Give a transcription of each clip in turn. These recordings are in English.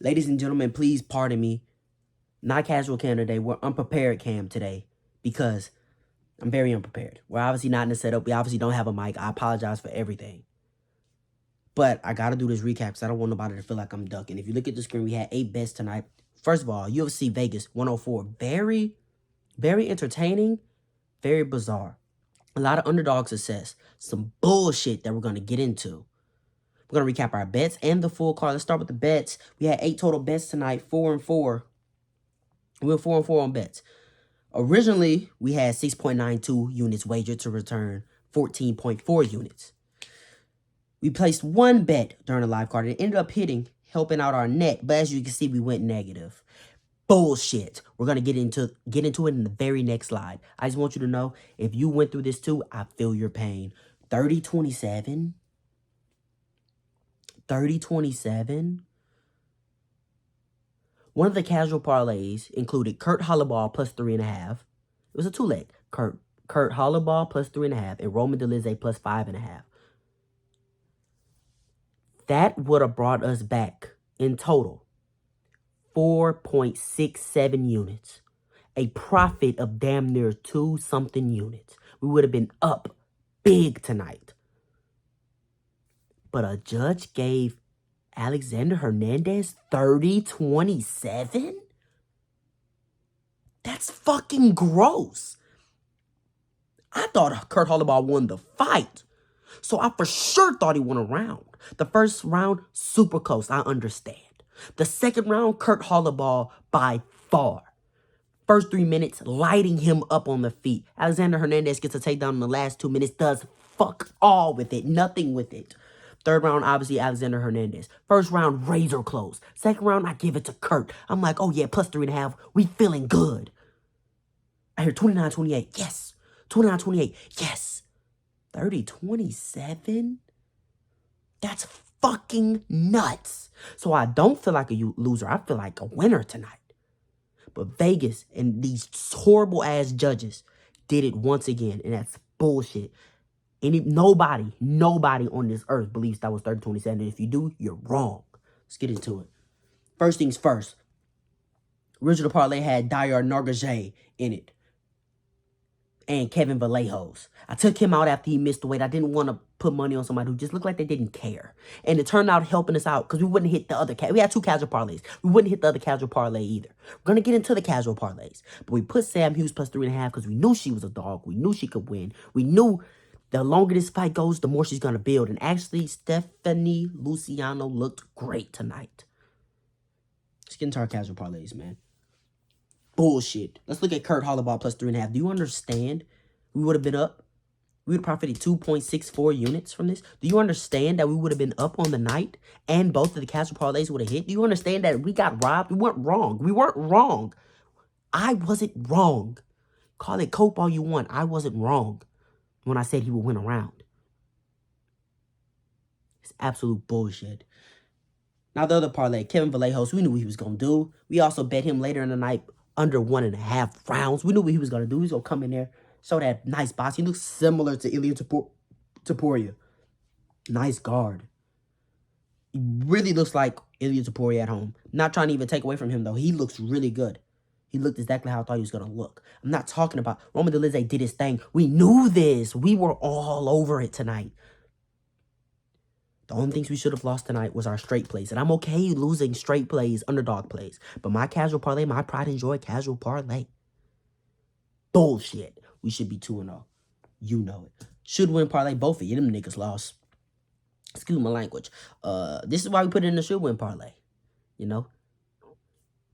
Ladies and gentlemen, please pardon me. Not casual cam today. We're unprepared cam today because I'm very unprepared. We're obviously not in the setup. We obviously don't have a mic. I apologize for everything. But I got to do this recap because I don't want nobody to feel like I'm ducking. If you look at the screen, we had 8 bets tonight. First of all, UFC Vegas 104. Very, very entertaining. Very bizarre. A lot of underdog success. Some bullshit that we're going to get into. We're going to recap our bets and the full card. Let's start with the bets. We had 8 total bets tonight, 4 and 4. We were 4 and 4 on bets. Originally, we had 6.92 units wagered to return 14.4 units. We placed 1 bet during the live card. It ended up hitting, helping out our net. But as you can see, we went negative. Bullshit. We're going to get into it in the very next slide. I just want you to know, if you went through this too, I feel your pain. 30-27. 30-27. One of the casual parlays included Kurt Holloway plus 3.5. It was a 2-leg. Kurt Holloway plus 3.5 and Roman Dolidze plus 5.5. That would have brought us back in total 4.67 units. A profit of damn near 2-something units. We would have been up big tonight. But a judge gave Alexander Hernandez 30-27? That's fucking gross. I thought Kurt Holloway won the fight. So I for sure thought he won a round. The first round, super close, I understand. The second round, Kurt Holloway by far. First 3 minutes, lighting him up on the feet. Alexander Hernandez gets a takedown in the last 2 minutes, does fuck all with it, nothing with it. Third round, obviously, Alexander Hernandez. First round, razor close. Second round, I give it to Kurt. I'm like, oh yeah, plus 3.5. We feeling good. I hear 29-28. Yes. 29-28. Yes. 30-27? That's fucking nuts. So I don't feel like a loser. I feel like a winner tonight. But Vegas and these horrible-ass judges did it once again, and that's bullshit. Nobody on this earth believes that was 30-27. And if you do, you're wrong. Let's get into it. First things first. Original parlay had Dyer Nargaje in it. And Kevin Vallejos. I took him out after he missed the weight. I didn't want to put money on somebody who just looked like they didn't care. And it turned out helping us out because we wouldn't hit the other we had 2 casual parlays. We wouldn't hit the other casual parlay either. We're going to get into the casual parlays. But we put Sam Hughes plus 3.5 because we knew she was a dog. We knew she could win. We knew the longer this fight goes, the more she's going to build. And actually, Stephanie Luciano looked great tonight. Let's get into our casual parlays, man. Bullshit. Let's look at Kurt Holloway plus 3.5. Do you understand? We would have been up. We would have profited 2.64 units from this. Do you understand that we would have been up on the night and both of the casual parlays would have hit? Do you understand that we got robbed? We weren't wrong. We weren't wrong. I wasn't wrong. Call it cope all you want. I wasn't wrong when I said he would win a round. It's absolute bullshit. Now the other parlay, Kevin Vallejos, we knew what he was going to do. We also bet him later in the night under 1.5 rounds. We knew what he was going to do. He was going to come in there, show that nice box. He looks similar to Ilya Topuria. Nice guard. He really looks like Ilya Topuria at home. Not trying to even take away from him, though. He looks really good. He looked exactly how I thought he was going to look. I'm not talking about Roman Dolidze did his thing. We knew this. We were all over it tonight. The only things we should have lost tonight was our straight plays. And I'm okay losing straight plays, underdog plays. But my casual parlay, my pride and joy casual parlay. Bullshit. We should be 2-0. You know it. Should win parlay. Both of you. Them niggas lost. Excuse my language. This is why we put it in the should win parlay. You know?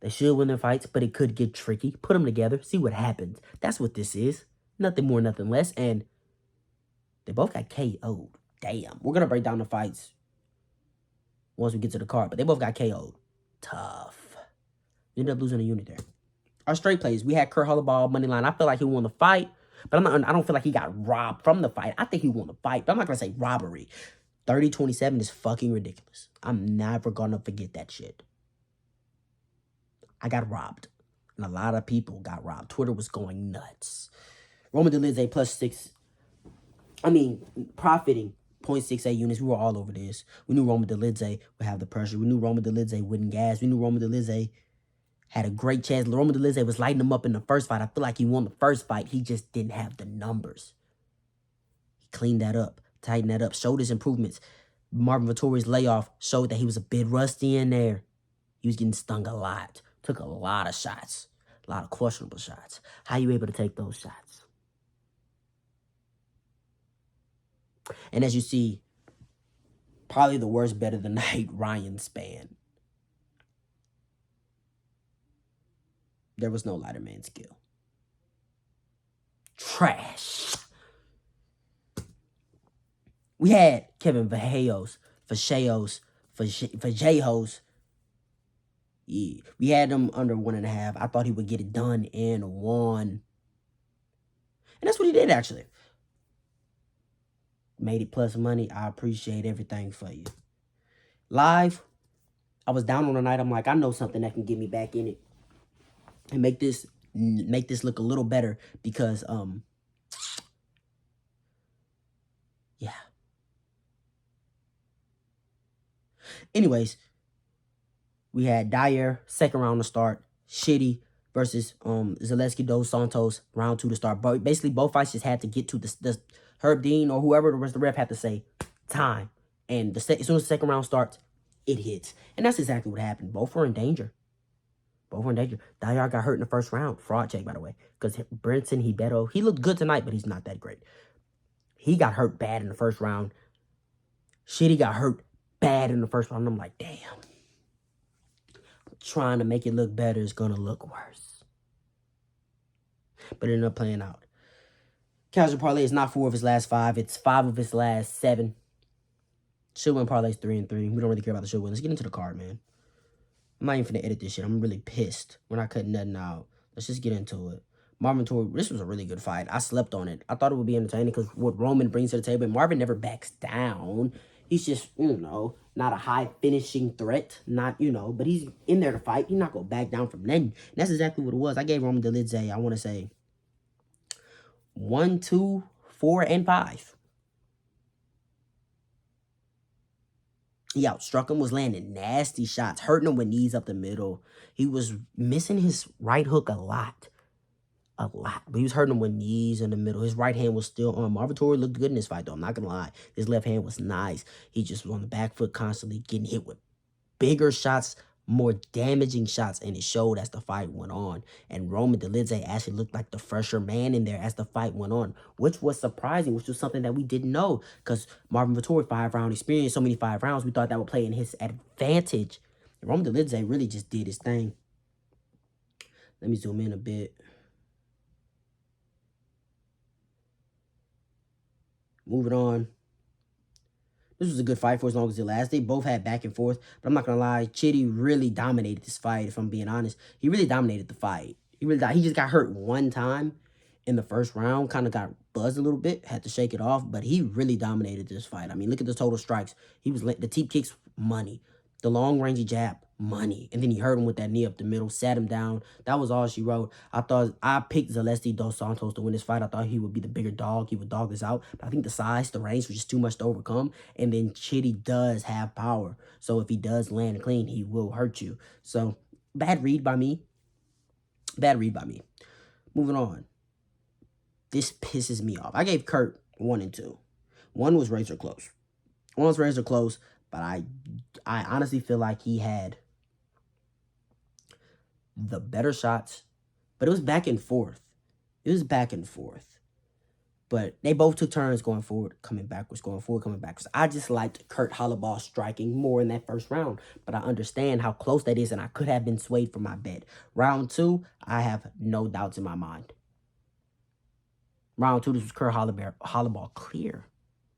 They should win their fights, but it could get tricky. Put them together. See what happens. That's what this is. Nothing more, nothing less. And they both got KO'd. Damn. We're going to break down the fights once we get to the card. But they both got KO'd. Tough. We ended up losing a unit there. Our straight plays. We had Kurt Holloway money line. I feel like he won the fight. But I don't feel like he got robbed from the fight. I think he won the fight. But I'm not going to say robbery. 30-27 is fucking ridiculous. I'm never going to forget that shit. I got robbed. And a lot of people got robbed. Twitter was going nuts. Roman Dolidze plus 6. Profiting 0.68 units. We were all over this. We knew Dolidze would have the pressure. We knew Dolidze wouldn't gas. We knew Dolidze had a great chance. Dolidze was lighting him up in the first fight. I feel like he won the first fight. He just didn't have the numbers. He cleaned that up, tightened that up, showed his improvements. Vettori's layoff showed that he was a bit rusty in there. He was getting stung a lot. Took a lot of shots. A lot of questionable shots. How you able to take those shots? And as you see, probably the worst bet of the night, Ryan Spann. There was no lighter man skill. Trash. We had Kevin Vajejos. Yeah, we had him under 1.5. I thought he would get it done in 1. And that's what he did, actually. Made it plus money. I appreciate everything for you. Live, I was down on the night. I'm like, I know something that can get me back in it and make this look a little better because, yeah. Anyways, we had Dyer, second round to start. Shitty versus Zaleski dos Santos, round 2 to start. But basically, both fights just had to get to the Herb Dean or whoever the rest of the ref had to say time. And as soon as the second round starts, it hits. And that's exactly what happened. Both were in danger. Dyer got hurt in the first round. Fraud check, by the way. Because Brinson Hibeto, he looked good tonight, but he's not that great. He got hurt bad in the first round. Shitty got hurt bad in the first round. I'm like, damn. Trying to make it look better is going to look worse. But it ended up playing out. Casual parlay is not 4 of his last 5. It's 5 of his last 7. Should win parlays 3-3. We don't really care about the should win. Let's get into the card, man. I'm not even finna edit this shit. I'm really pissed. We're not cutting nothing out. Let's just get into it. Marvin Vettori, this was a really good fight. I slept on it. I thought it would be entertaining because what Roman brings to the table, and Marvin never backs down. He's just, not a high finishing threat. Not, but he's in there to fight. He's not going to back down from nothing. And that's exactly what it was. I gave Roman Dolidze, I want to say, 1, 2, 4, and 5. He outstruck him, was landing nasty shots, hurting him with knees up the middle. He was missing his right hook a lot. But he was hurting him with knees in the middle. His right hand was still on. Marvin Vettori looked good in this fight, though. I'm not going to lie. His left hand was nice. He just was on the back foot constantly, getting hit with bigger shots, more damaging shots, and it showed as the fight went on. And Roman Dolidze actually looked like the fresher man in there as the fight went on, which was surprising, which was something that we didn't know because Marvin Vettori, 5-round experience, so many 5 rounds, we thought that would play in his advantage. And Roman Dolidze really just did his thing. Let me zoom in a bit. Moving on. This was a good fight for as long as it lasted. They both had back and forth. But I'm not going to lie. Chitty really dominated this fight, if I'm being honest. He really dominated the fight. He just got hurt one time in the first round. Kind of got buzzed a little bit. Had to shake it off. But he really dominated this fight. I mean, look at the total strikes. The teep kicks, money. The long-rangey jab, money. And then he hurt him with that knee up the middle, sat him down. That was all she wrote. I picked Zaleski dos Santos to win this fight. I thought he would be the bigger dog. He would dog this out. But I think the size, the range was just too much to overcome. And then Chitty does have power. So if he does land clean, he will hurt you. So, bad read by me. Moving on. This pisses me off. I gave Kurt 1 and 2. 1 was razor close. But I honestly feel like he had the better shots. But it was back and forth. But they both took turns going forward, coming backwards, I just liked Kurt Hollowball striking more in that first round. But I understand how close that is, and I could have been swayed from my bet. Round 2, I have no doubts in my mind. Round 2, this was Kurt Hollowball clear.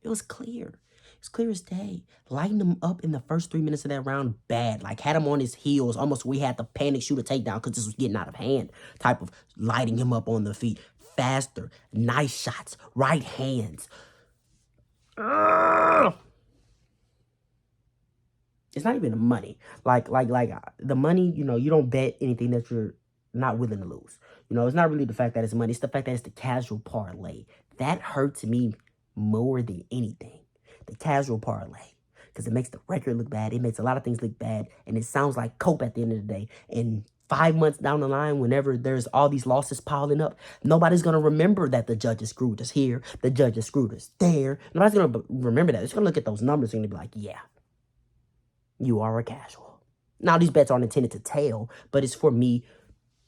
It was clear. It's clear as day. Lighting him up in the first 3 minutes of that round, bad. Like, had him on his heels. Almost we had to panic shoot a takedown because this was getting out of hand. Type of lighting him up on the feet. Faster. Nice shots. Right hands. Ugh. It's not even the money. Like the money, you don't bet anything that you're not willing to lose. It's not really the fact that it's money. It's the fact that it's the casual parlay. That hurts me more than anything. the casual parlay. Because it makes the record look bad. It makes a lot of things look bad. And it sounds like cope at the end of the day. And 5 months down the line, whenever there's all these losses piling up, nobody's going to remember that the judges screwed us here. The judges screwed us there. Nobody's going to remember that. It's going to look at those numbers and be like, yeah, you are a casual. Now, these bets aren't intended to tail, but it's for me.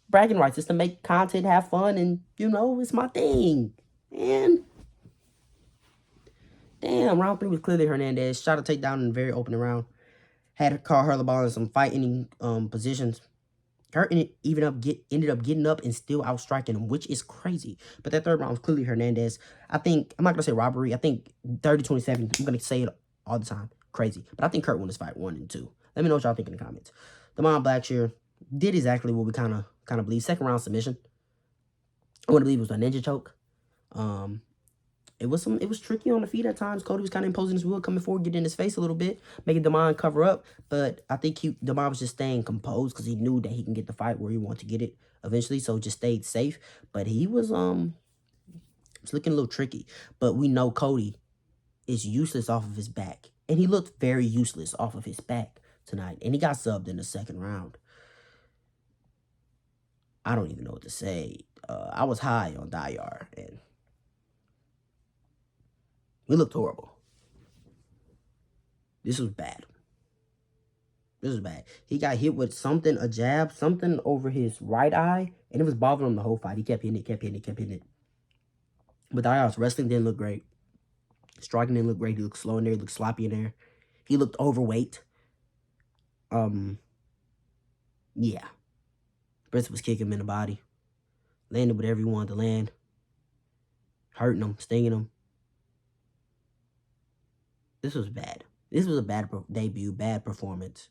Bragging rights is to make content, have fun, and, you know, it's my thing. And damn, round 3 was clearly Hernandez. Shot a takedown in the very opening round. Had caught Hurlaball in some fight-ending positions. Hurt ended up getting up and still outstriking him, which is crazy. But that third round was clearly Hernandez. I think, I'm not going to say robbery. I think 30-27. I'm going to say it all the time. Crazy. But I think Kurt won this fight 1 and 2. Let me know what y'all think in the comments. Damon Blackshear did exactly what we kind of believe. Second round submission. I want to believe it was a ninja choke. It was tricky on the feet at times. Cody was kind of imposing his will, coming forward, getting in his face a little bit, making Damon cover up. But I think Damon was just staying composed because he knew that he can get the fight where he wanted to get it eventually. So just stayed safe. But he was looking a little tricky. But we know Cody is useless off of his back. And he looked very useless off of his back tonight. And he got subbed in the second round. I don't even know what to say. I was high on Dyer, and we looked horrible. This was bad. This was bad. He got hit with something, a jab, something over his right eye, and it was bothering him the whole fight. He kept hitting it. But Dyer's wrestling didn't look great. Striking didn't look great. He looked slow in there. He looked sloppy in there. He looked overweight. Yeah. Brett was kicking him in the body. Landed whatever he wanted to land. Hurting him, stinging him. This was bad. This was a bad debut, bad performance.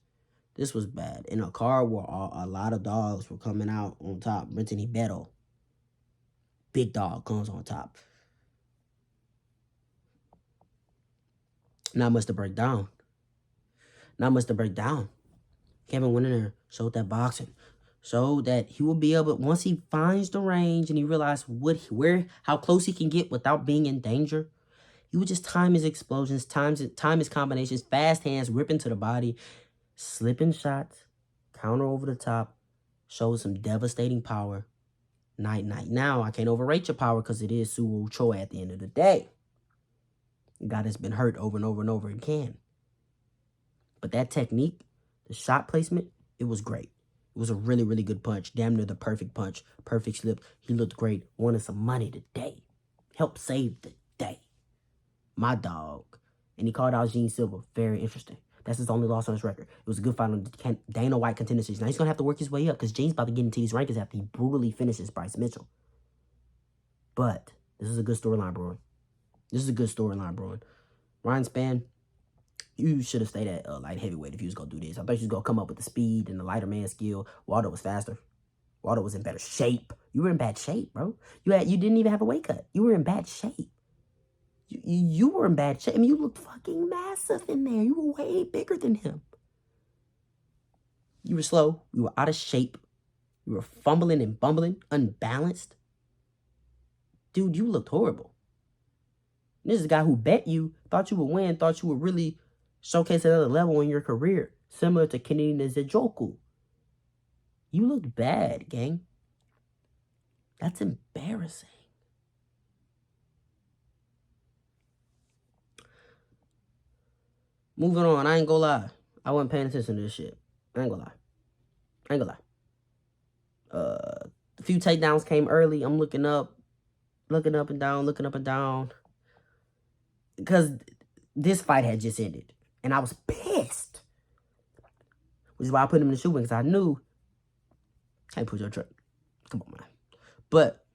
This was bad. In a car where a lot of dogs were coming out on top. Brittany Beto. Big dog comes on top. Not much to break down. Kevin went in there, showed that boxing. Showed that he will be able, once he finds the range and he realizes how close he can get without being in danger, he would just time his explosions, time his combinations, fast hands, ripping to the body, slipping shots, counter over the top, shows some devastating power. Night. Now, I can't overrate your power because it is Suwoo Choi at the end of the day. The guy that's been hurt over and over and over again. But that technique, the shot placement, it was great. It was a really, really good punch. Damn near the perfect punch. Perfect slip. He looked great. Wanted some money today. Helped save the day. My dog. And he called out Gene Silva. Very interesting. That's his only loss on his record. It was a good fight on the Dana White Contender Series. Now he's going to have to work his way up because Gene's about to get into these rankings after he brutally finishes Bryce Mitchell. But this is a good storyline brewing. Ryan Spann, you should have stayed at light heavyweight if you was going to do this. I thought you was going to come up with the speed and the lighter man skill. Waldo was faster. Waldo was in better shape. You were in bad shape, bro. You didn't even have a weight cut. You were in bad shape. You were in bad shape. I mean, you looked fucking massive in there. You were way bigger than him. You were slow. You were out of shape. You were fumbling and bumbling, unbalanced. Dude, you looked horrible. This is a guy who bet you, thought you would win, thought you would really showcase another level in your career, similar to Kennedy Nzejoku. You looked bad, gang. That's embarrassing. Moving on, I ain't gonna lie. I wasn't paying attention to this shit. I ain't gonna lie. A few takedowns came early. I'm looking up and down. Because this fight had just ended. And I was pissed. Which is why I put him in the shoe because I knew. Can't push your truck. Come on, man. But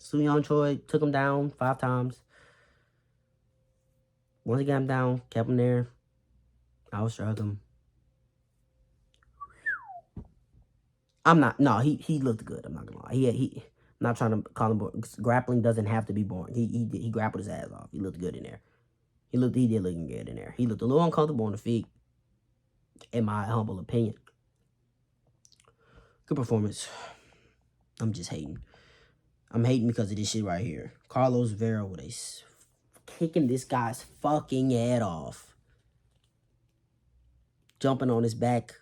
Suyoung Choi took him down 5 times. Once he got him down, kept him there. I was struggling. He looked good. I'm not gonna lie. I'm not trying to call him boring. Grappling doesn't have to be boring. He grappled his ass off. He looked good in there. He did look good in there. He looked a little uncomfortable on the feet, in my humble opinion. Good performance. I'm just hating. I'm hating because of this shit right here. Carlos Vera with a kicking this guy's fucking head off. Jumping on his back.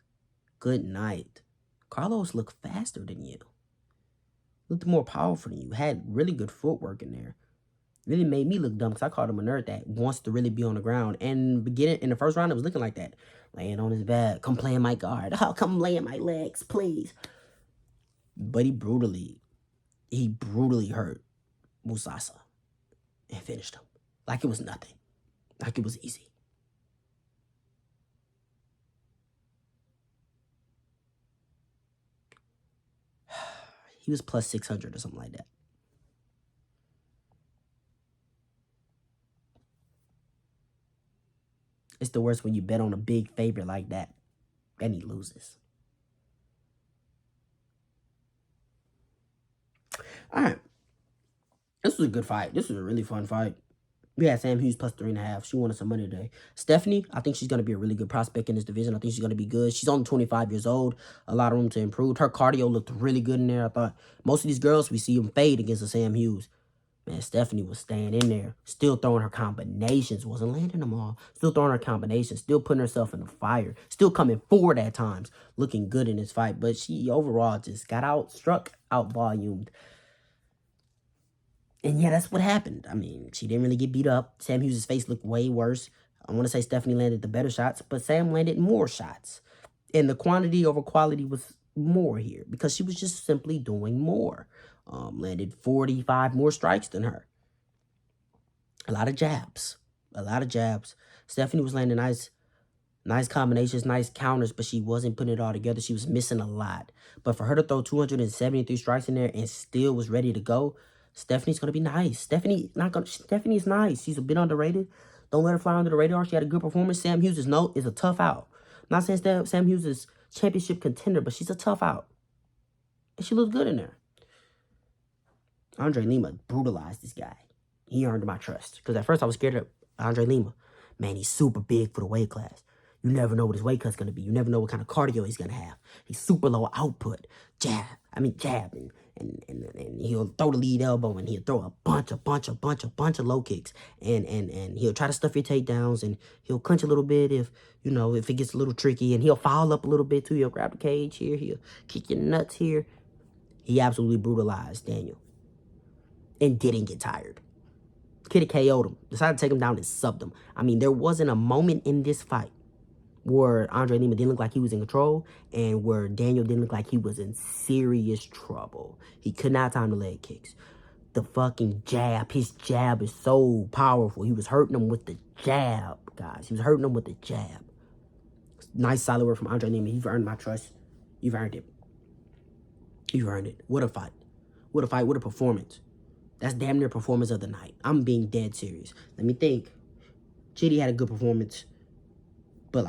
Good night. Carlos looked faster than you. Looked more powerful than you. Had really good footwork in there. Really made me look dumb because I called him a nerd that wants to really be on the ground. And beginning in the first round, it was looking like that. Laying on his back. Come play in my guard. Oh, come lay in my legs, please. But he brutally hurt Musasa and finished him. Like it was nothing. Like it was easy. He was plus 600 or something like that. It's the worst when you bet on a big favorite like that and he loses. All right. This was a good fight. This was a really fun fight. We had Sam Hughes plus 3.5. She wanted some money today. Stephanie, I think she's going to be a really good prospect in this division. I think she's going to be good. She's only 25 years old. A lot of room to improve. Her cardio looked really good in there. I thought most of these girls, we see them fade against the Sam Hughes. Man, Stephanie was staying in there. Still throwing her combinations. Wasn't landing them all. Still throwing her combinations. Still putting herself in the fire. Still coming forward at times. Looking good in this fight. But she overall just got out-volumed. And yeah, that's what happened. I mean, she didn't really get beat up. Sam Hughes' face looked way worse. I want to say Stephanie landed the better shots, but Sam landed more shots. And the quantity over quality was more here because she was just simply doing more. Landed 45 more strikes than her. A lot of jabs. Stephanie was landing nice combinations, nice counters, but she wasn't putting it all together. She was missing a lot. But for her to throw 273 strikes in there and still was ready to go, Stephanie's going to be nice. Stephanie is nice. She's a bit underrated. Don't let her fly under the radar. She had a good performance. Sam Hughes is a tough out. I'm not saying Sam Hughes is championship contender, but she's a tough out. And she looks good in there. Andre Lima brutalized this guy. He earned my trust. Because at first I was scared of Andre Lima. Man, he's super big for the weight class. You never know what his weight cut's going to be. You never know what kind of cardio he's going to have. He's super low output. Jab. And he'll throw the lead elbow and he'll throw a bunch of low kicks. And he'll try to stuff your takedowns and he'll clinch a little bit if it gets a little tricky. And he'll foul up a little bit too. He'll grab the cage here. He'll kick your nuts here. He absolutely brutalized Daniel. And didn't get tired. Kid KO'd him. Decided to take him down and subbed him. I mean, there wasn't a moment in this fight where Andre Lima didn't look like he was in control and where Daniel didn't look like he was in serious trouble. He could not time the leg kicks. The fucking jab. His jab is so powerful. He was hurting him with the jab, guys. He was hurting him with the jab. Nice solid work from Andre Lima. You've earned my trust. You've earned it. You've earned it. What a fight. What a fight. What a performance. That's damn near performance of the night. I'm being dead serious. Let me think. Chitty had a good performance. But,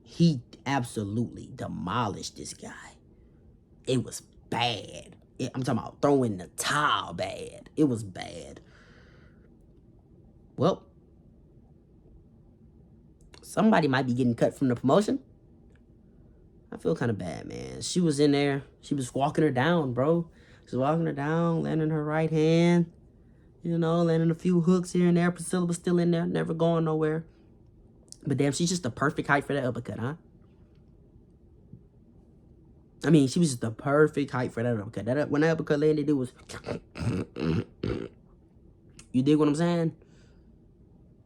he absolutely demolished this guy. It was bad. I'm talking about throwing the towel bad. It was bad. Well, somebody might be getting cut from the promotion. I feel kind of bad, man. She was in there. She was walking her down, bro. She was walking her down, landing her right hand. Landing a few hooks here and there. Priscilla was still in there, never going nowhere. But damn, she's just the perfect height for that uppercut, huh? I mean, she was just the perfect height for that uppercut. When that uppercut landed, it was... You dig what I'm saying?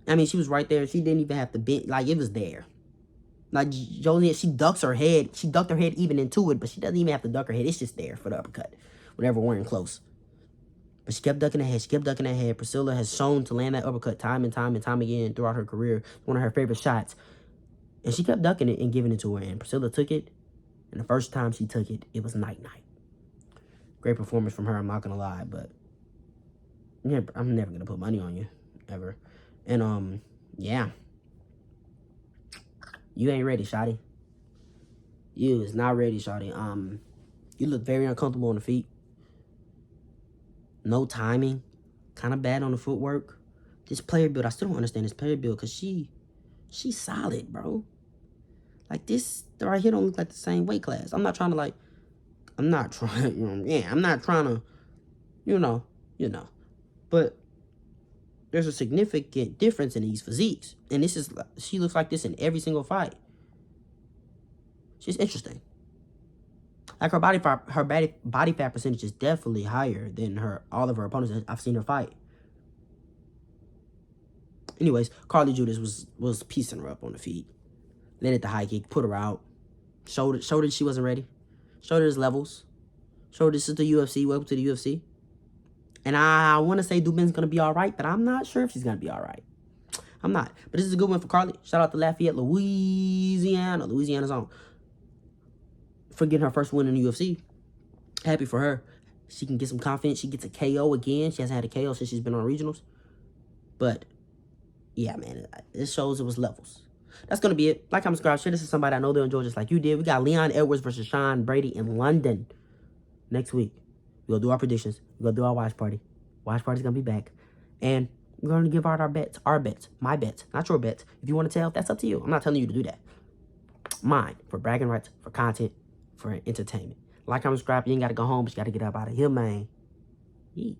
I mean, she was right there. She didn't even have to bend. It was there. Jolie, she ducks her head. She ducked her head even into it, but she doesn't even have to duck her head. It's just there for the uppercut. Whenever we're in close. But she kept ducking her head. She kept ducking her head. Priscilla has shown to land that uppercut time and time again throughout her career. One of her favorite shots. And she kept ducking it and giving it to her. And Priscilla took it. And the first time she took it, it was night-night. Great performance from her, I'm not going to lie. But yeah, I'm never going to put money on you. Ever. And, yeah. You ain't ready, shawty. You is not ready, shawty. You look very uncomfortable on the feet. No timing. Kind of bad on the footwork. This player build, I still don't understand this player build because she's solid, bro. This right here don't look like the same weight class. I'm not trying to I'm not trying to, But there's a significant difference in these physiques. And this is, she looks like this in every single fight. She's interesting. Like her body fat percentage is definitely higher than all of her opponents that I've seen her fight. Anyways, Carly Judas was piecing her up on the feet. Landed the high kick, put her out. Showed her she wasn't ready. Showed her his levels. Showed her this is the UFC. Welcome to the UFC. And I want to say Dubin's going to be all right, but I'm not sure if she's going to be all right. I'm not. But this is a good one for Carly. Shout out to Lafayette, Louisiana. Louisiana's on. For getting her first win in the UFC. Happy for her. She can get some confidence. She gets a KO again. She hasn't had a KO since she's been on regionals. But, yeah, man. This shows it was levels. That's going to be it. Like, comment, subscribe, share this is somebody I know they'll enjoy just like you did. We got Leon Edwards versus Sean Brady in London next week. We'll do our predictions. We'll do our watch party. Watch party's going to be back. And we're going to give out our bets. Our bets. My bets. Not your bets. If you want to tell, that's up to you. I'm not telling you to do that. Mine. For bragging rights. For content. For entertainment. Like, comment, subscribe. You ain't got to go home, but you got to get up out of here, man. Yeah.